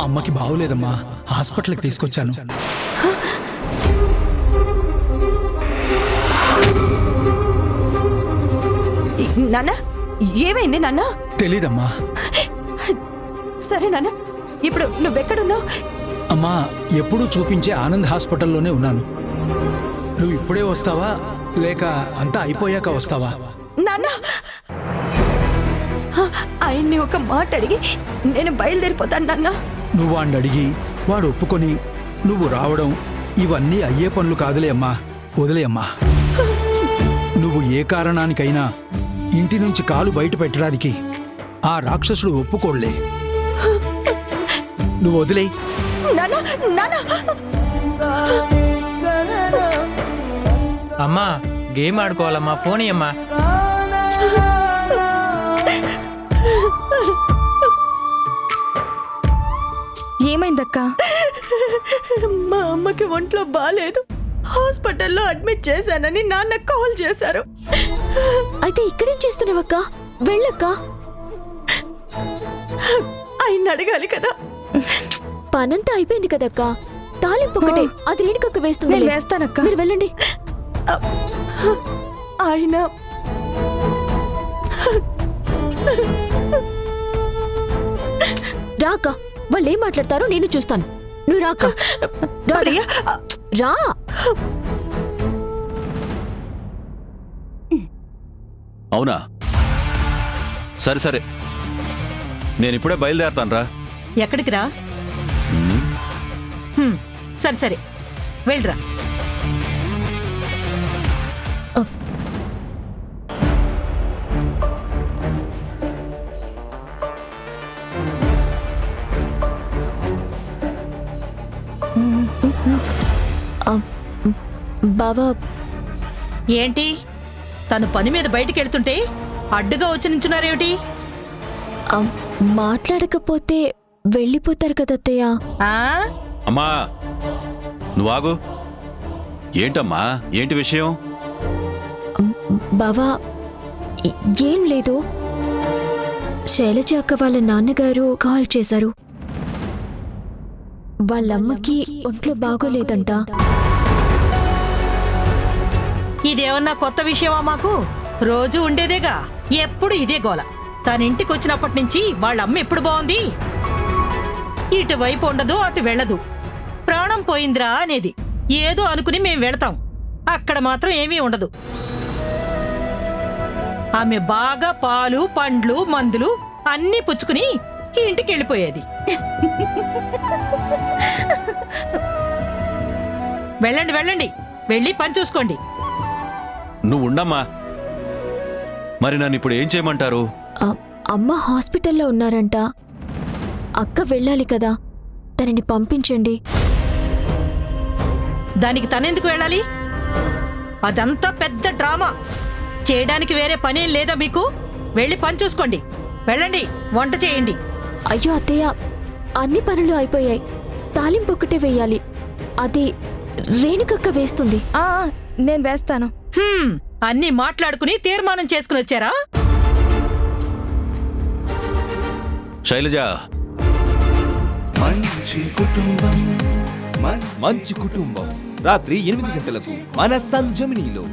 అమ్మకి బాగోలేదమ్మా, హాస్పిటల్కి తీసుకొచ్చాను. నాన్న ఏమైంది నాన్న? తెలీదమ్మా. సరే నాన్న, ఇప్పుడు నువ్వెక్కడున్నావు? అమ్మా, ఎప్పుడూ చూపించే ఆనంద్ హాస్పిటల్లోనే ఉన్నాను. నువ్వు ఇప్పుడే వస్తావా లేక అంతా అయిపోయాక వస్తావా? నాన్న, ఆయన్ని ఒక మాట అడిగి నేను బయలుదేరిపోతాను నాన్న. నువ్వు వాడిని అడిగి వాడు ఒప్పుకొని నువ్వు రావడం ఇవన్నీ అయ్యే పనులు కాదులే అమ్మా, వదిలే అమ్మా. నువ్వు ఏ కారణానికైనా ఇంటి నుంచి కాలు బయట పెట్టడానికి ఆ రాక్షసుడు ఒప్పుకోళ్లే. నువ్వు వదిలే. అమ్మా, గేమ్ ఆడుకోవాలమ్మా, ఫోన్ ఇయ్యమ్మా. ఏమైందక్క? మా అమ్మకి ఒంట్లో బాలేదు, హాస్పిటల్లో అడ్మిట్ చేశానని నాన్న కాల్ చేశారు. అయితే ఇక్కడేం చేస్తున్నావక్క? వెళ్ళక్క. ఆయన అడగాలి కదా. పనంతా అయిపోయింది కదక్క, తాలింపు ఒకటే, అది రేణుకక్క వేస్తుంది. నేను వేస్తానక్క, మీరు వెళ్ళండి. ఆయన రాక, వాళ్ళు ఏం మాట్లాడతారో నేను చూస్తాను. నువ్వు రాక. రా. అవునా? సరే సరే, నేను ఇప్పుడే బయలుదేరతాను రా. ఎక్కడికి రా? సరే సరే, వెళ్ళరా. బావా, ఏంటి, తను పని మీద బయటికి వెళ్తుంటే అడ్డుగా వచ్చి నించున్నారేమిటి? మాట్లాడకపోతే వెళ్ళిపోతారు కదత్తయ్య. ఆ? అమ్మా, నువ్వు ఆగు. ఏంటమ్మా, ఏంటి విషయం? బావా, ఏం లేదు. శైలజ అక్క వాళ్ళ నాన్నగారు కాల్ చేశారు. వాళ్ళమ్మకి ఒంట్లో బాగోలేదంట. ఇదేమన్నా కొత్త విషయమా? మాకు రోజు ఉండేదేగా, ఎప్పుడు ఇదే గోల. తన ఇంటికి వచ్చినప్పటి నుంచి వాళ్ళ అమ్మ ఎప్పుడు బాగుంది? ఇటువైపు ఉండదు, అటు వెళ్ళదు. ప్రాణం పోయిందిరా అనేది ఏదో అనుకుని మేం వెళతాం, అక్కడ మాత్రం ఏమీ ఉండదు. ఆమె బాగా పాలు, పండ్లు, మందులు అన్నీ పుచ్చుకుని ఇంటికి వెళ్ళిపోయేది. వెళ్ళండి వెళ్ళండి, వెళ్ళి పని చూసుకోండి. నువ్వు ఉండమ్మా. మరి నన్ను ఇప్పుడు ఏం చేయమంటారు? అమ్మ హాస్పిటల్లో ఉన్నారంట. అక్క వెళ్ళాలి కదా, తనని పంపించండి. దానికి తనెందుకు వెళ్ళాలి? అదంతా పెద్ద డ్రామా. చేయడానికి వేరే పనేం లేదా మీకు? వెళ్ళి పని చూసుకోండి. వెళ్ళండి, వంట చేయండి. అయ్యో అత్తయ్య, అన్ని పనులు అయిపోయాయి. తాలింపు ఒకటే వేయాలి, అది రేణుకక్క వేస్తుంది. నేను వేస్తాను. అన్నీ మాట్లాడుకుని తీర్మానం చేసుకుని వచ్చారా? శైలజ, మంచి కుటుంబం రాత్రి 8 గంటలకు మన సంజమినిలో.